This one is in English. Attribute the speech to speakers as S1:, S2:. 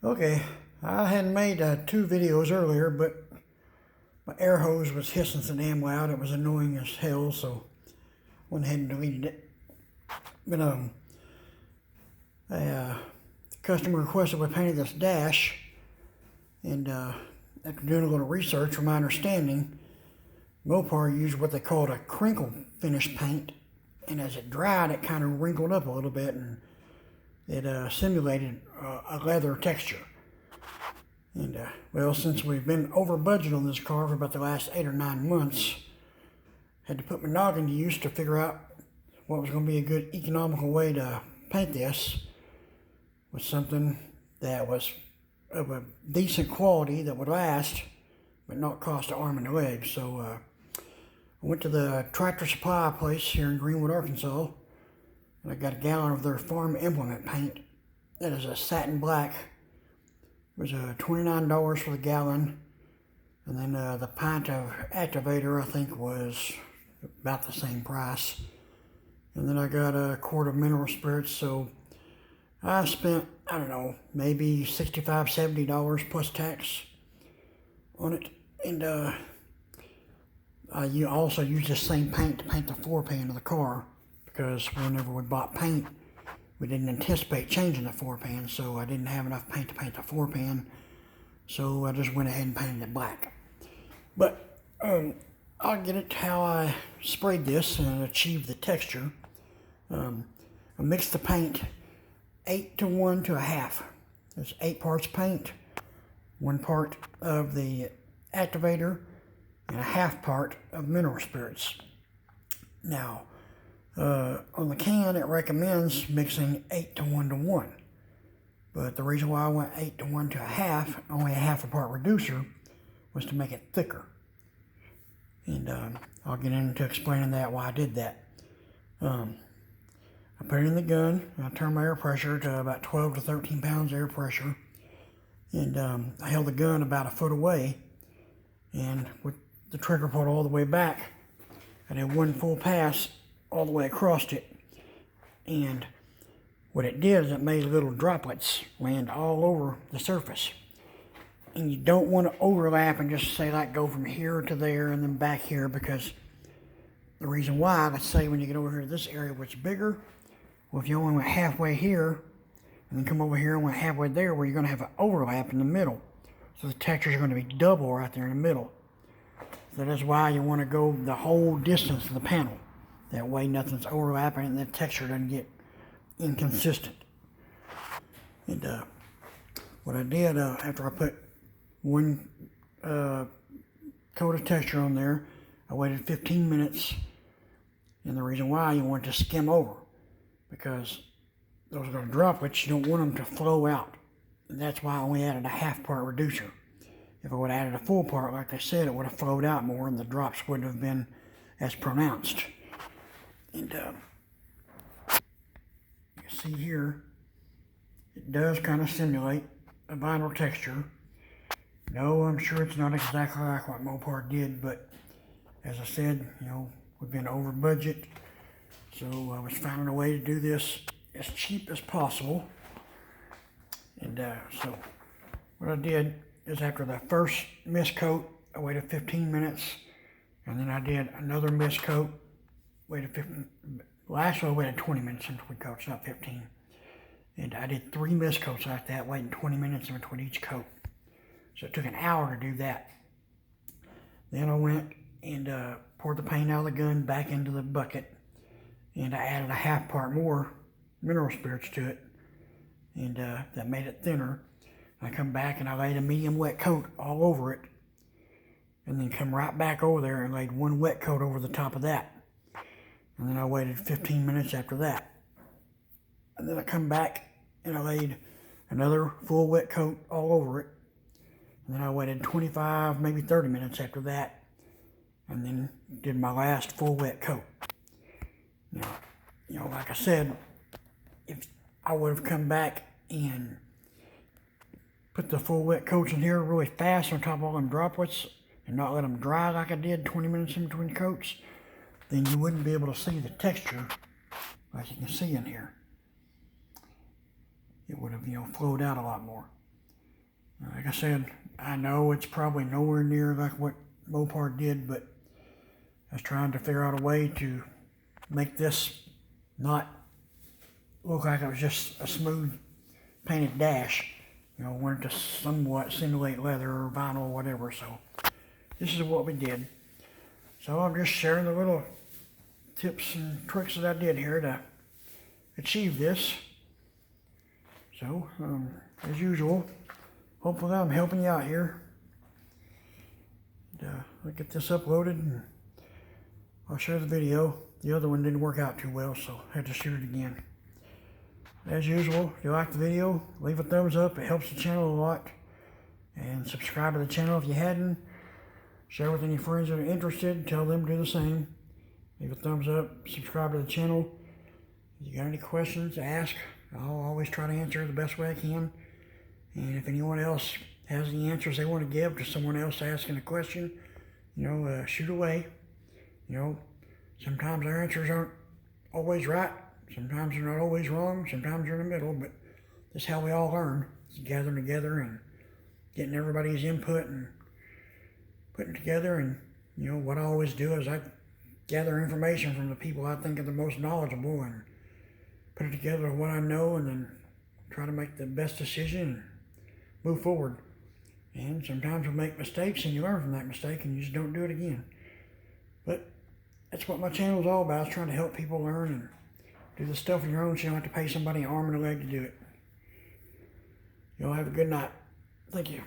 S1: Okay, I had made 2 videos earlier, but my air hose was hissing so damn loud it was annoying as hell, so went ahead and deleted it. But a customer requested we painted this dash, and after doing a little research, from my understanding, Mopar used what they called a crinkle finish paint, and as it dried, it kind of wrinkled up a little bit, and it simulated a leather texture. And well, since we've been over budget on this car for about the last 8 or 9 months, had to put my noggin to use to figure out what was going to be a good economical way to paint this with something that was of a decent quality that would last but not cost an arm and a leg. So I went to the Tractor Supply place here in Greenwood, Arkansas, and I got a gallon of their farm implement paint. That is a satin black. It was $29 for the gallon, and then the pint of activator I think was about the same price. And then I got a quart of mineral spirits, so I spent, I don't know, maybe $65, $70 plus tax on it. And I also used the same paint to paint the floor pan of the car, because whenever we bought paint, we didn't anticipate changing the floor pan, so I didn't have enough paint to paint the floor pan, so I just went ahead and painted it black. But I'll get it how I sprayed this and achieved the texture. I mixed the paint 8 to 1 to a half. There's 8 parts paint, 1 part of the activator, and a half part of mineral spirits. Now, on the can, it recommends mixing 8 to 1 to 1. But the reason why I went 8 to 1 to a half, only a half a part reducer, was to make it thicker. And I'll get into explaining that, why I did that. I put it in the gun, and I turned my air pressure to about 12 to 13 pounds air pressure. And I held the gun about a foot away, and with the trigger pulled all the way back, I did 1 full pass all the way across it. And what it did is it made little droplets land all over the surface. And you don't want to overlap and just say like go from here to there and then back here, because the reason why, let's say when you get over here to this area where it's bigger, well, if you only went halfway here and then come over here and went halfway there, well, you're going to have an overlap in the middle. So the textures are going to be double right there in the middle. So that's why you want to go the whole distance of the panel. That way nothing's overlapping and the texture doesn't get inconsistent. And what I did after I put 1 coat of texture on there, I waited 15 minutes. And the reason why, you want it to skim over, because those little droplets, you don't want them to flow out. And that's why I only added a half part reducer. If I would have added a full part, like I said, it would have flowed out more and the drops wouldn't have been as pronounced. And you can see here, it does kind of simulate a vinyl texture. No, I'm sure it's not exactly like what Mopar did, but as I said, you know, we've been over budget, so I was finding a way to do this as cheap as possible. And so what I did is, after the first mist coat, I waited 15 minutes, and then I did another mist coat, waited 15, well actually I waited 20 minutes in between coats, not 15. And I did 3 mist coats like that, waiting 20 minutes in between each coat. So it took an hour to do that. Then I went and poured the paint out of the gun back into the bucket, and I added a half part more mineral spirits to it, and that made it thinner. I come back and I laid a medium wet coat all over it, and then come right back over there and laid 1 wet coat over the top of that. And then I waited 15 minutes after that. And then I come back and I laid another full wet coat all over it. And then I waited 25, maybe 30 minutes after that, and then did my last full wet coat. Now, you know, like I said, if I would have come back and put the full wet coats in here really fast on top of all them droplets and not let them dry like I did 20 minutes in between coats, then you wouldn't be able to see the texture like you can see in here. It would have, you know, flowed out a lot more. Like I said, I know it's probably nowhere near like what Mopar did, but I was trying to figure out a way to make this not look like it was just a smooth painted dash. You know, wanted to somewhat simulate leather or vinyl or whatever. So this is what we did. So I'm just sharing the little tips and tricks that I did here to achieve this. So, as usual, hopefully I'm helping you out here. I'll get this uploaded and I'll share the video. The other one didn't work out too well, so I had to shoot it again. As usual, if you like the video, leave a thumbs up. It helps the channel a lot. And subscribe to the channel if you hadn't. Share with any friends that are interested. Tell them to do the same. Leave a thumbs up. Subscribe to the channel. If you got any questions, ask. I'll always try to answer the best way I can. And if anyone else has any answers they want to give to someone else asking a question, shoot away. Sometimes our answers aren't always right. Sometimes they're not always wrong. Sometimes they're in the middle. But that's how we all learn. Gathering together and getting everybody's input and putting it together. And, what I always do is I gather information from the people I think are the most knowledgeable and put it together with what I know and then try to make the best decision and move forward. And sometimes we'll make mistakes and you learn from that mistake and you just don't do it again. But that's what my channel is all about, is trying to help people learn and do the stuff on your own so you don't have to pay somebody an arm and a leg to do it. Y'all have a good night. Thank you.